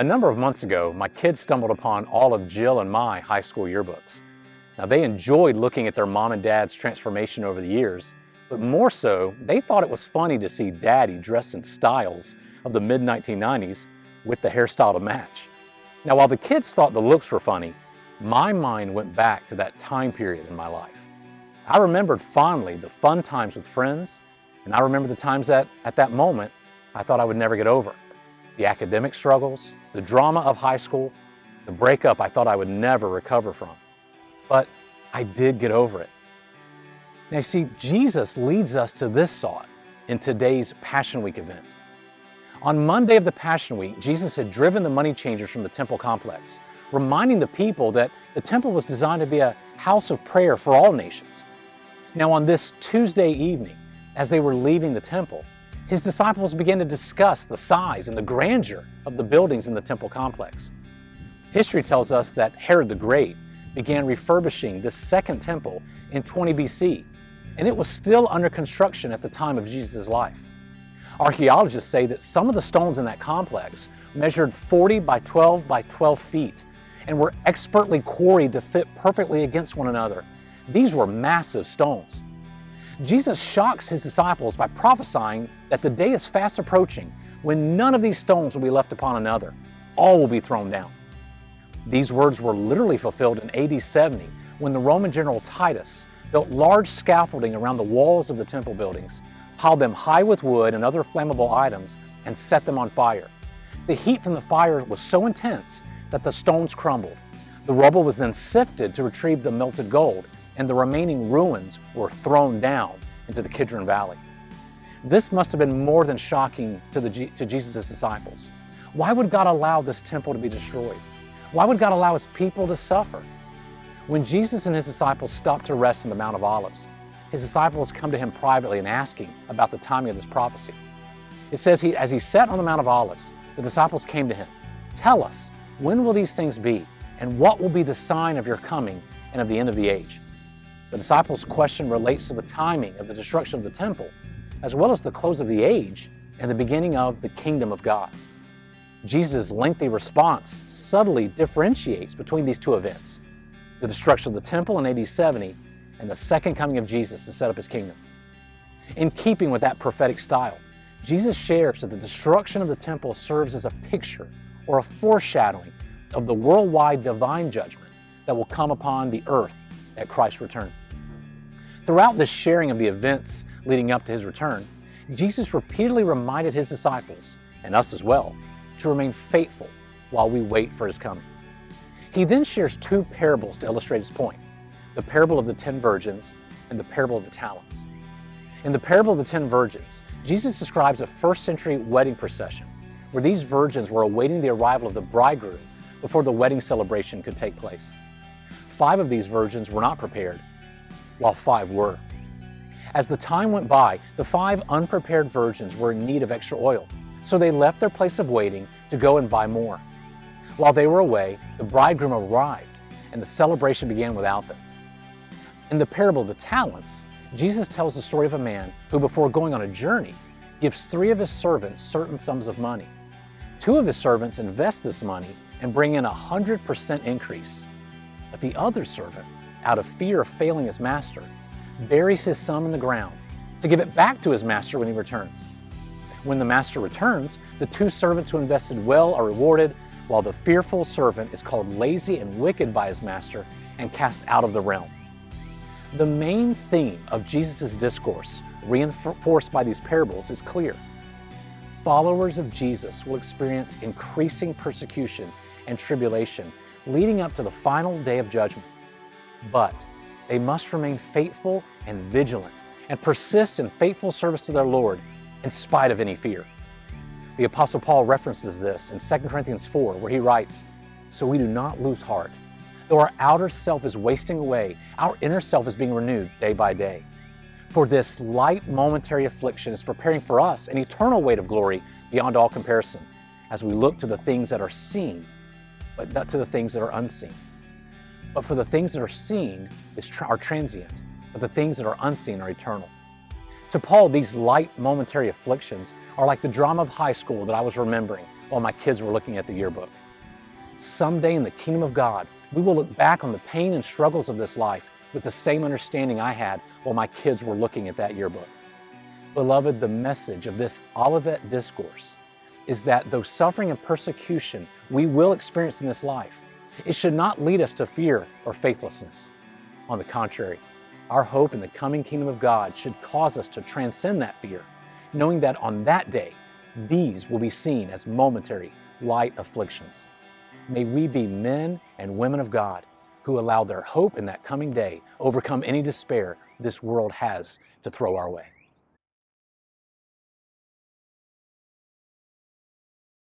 A number of months ago, my kids stumbled upon all of Jill and my high school yearbooks. Now, they enjoyed looking at their mom and dad's transformation over the years, but more so, they thought it was funny to see Daddy dressed in styles of the mid-1990s with the hairstyle to match. Now, while the kids thought the looks were funny, my mind went back to that time period in my life. I remembered fondly the fun times with friends, and I remember the times that, at that moment, I thought I would never get over. The academic struggles, the drama of high school, the breakup I thought I would never recover from. But I did get over it. Now you see, Jesus leads us to this thought in today's Passion Week event. On Monday of the Passion Week, Jesus had driven the money changers from the temple complex, reminding the people that the temple was designed to be a house of prayer for all nations. Now on this Tuesday evening, as they were leaving the temple, his disciples began to discuss the size and the grandeur of the buildings in the temple complex. History tells us that Herod the Great began refurbishing the second temple in 20 BC, and it was still under construction at the time of Jesus' life. Archaeologists say that some of the stones in that complex measured 40 by 12 by 12 feet and were expertly quarried to fit perfectly against one another. These were massive stones. Jesus shocks his disciples by prophesying that the day is fast approaching when none of these stones will be left upon another. All will be thrown down. These words were literally fulfilled in AD 70 when the Roman general Titus built large scaffolding around the walls of the temple buildings, piled them high with wood and other flammable items, and set them on fire. The heat from the fire was so intense that the stones crumbled. The rubble was then sifted to retrieve the melted gold, and the remaining ruins were thrown down into the Kidron Valley. This must have been more than shocking to Jesus' disciples. Why would God allow this temple to be destroyed? Why would God allow his people to suffer? When Jesus and his disciples stopped to rest in the Mount of Olives, his disciples come to him privately and ask him about the timing of this prophecy. It says, as he sat on the Mount of Olives, the disciples came to him. Tell us, when will these things be? And what will be the sign of your coming and of the end of the age? The disciples' question relates to the timing of the destruction of the temple, as well as the close of the age and the beginning of the kingdom of God. Jesus' lengthy response subtly differentiates between these two events, the destruction of the temple in AD 70 and the second coming of Jesus to set up his kingdom. In keeping with that prophetic style, Jesus shares that the destruction of the temple serves as a picture or a foreshadowing of the worldwide divine judgment that will come upon the earth at Christ's return. Throughout this sharing of the events leading up to his return, Jesus repeatedly reminded his disciples, and us as well, to remain faithful while we wait for his coming. He then shares two parables to illustrate his point, the parable of the 10 virgins and the parable of the talents. In the parable of the 10 virgins, Jesus describes a first-century wedding procession where these virgins were awaiting the arrival of the bridegroom before the wedding celebration could take place. 5 of these virgins were not prepared, while 5 were. As the time went by, the 5 unprepared virgins were in need of extra oil, so they left their place of waiting to go and buy more. While they were away, the bridegroom arrived, and the celebration began without them. In the parable of the talents, Jesus tells the story of a man who, before going on a journey, gives 3 of his servants certain sums of money. 2 of his servants invest this money and bring in 100% increase. But the other servant, out of fear of failing his master, buries his sum in the ground to give it back to his master when he returns. When the master returns, the 2 servants who invested well are rewarded, while the fearful servant is called lazy and wicked by his master and cast out of the realm. The main theme of Jesus' discourse, reinforced by these parables, is clear. Followers of Jesus will experience increasing persecution and tribulation leading up to the final day of judgment. But they must remain faithful and vigilant and persist in faithful service to their Lord in spite of any fear. The Apostle Paul references this in 2 Corinthians 4, where he writes, "So we do not lose heart. Though our outer self is wasting away, our inner self is being renewed day by day. For this light momentary affliction is preparing for us an eternal weight of glory beyond all comparison, as we look to the things that are seen, but not to the things that are unseen. But for the things that are seen are transient, but the things that are unseen are eternal." To Paul, these light momentary afflictions are like the drama of high school that I was remembering while my kids were looking at the yearbook. Someday in the kingdom of God, we will look back on the pain and struggles of this life with the same understanding I had while my kids were looking at that yearbook. Beloved, the message of this Olivet Discourse is that though suffering and persecution we will experience in this life, it should not lead us to fear or faithlessness. On the contrary, our hope in the coming kingdom of God should cause us to transcend that fear, knowing that on that day, these will be seen as momentary, light afflictions. May we be men and women of God who allow their hope in that coming day overcome any despair this world has to throw our way.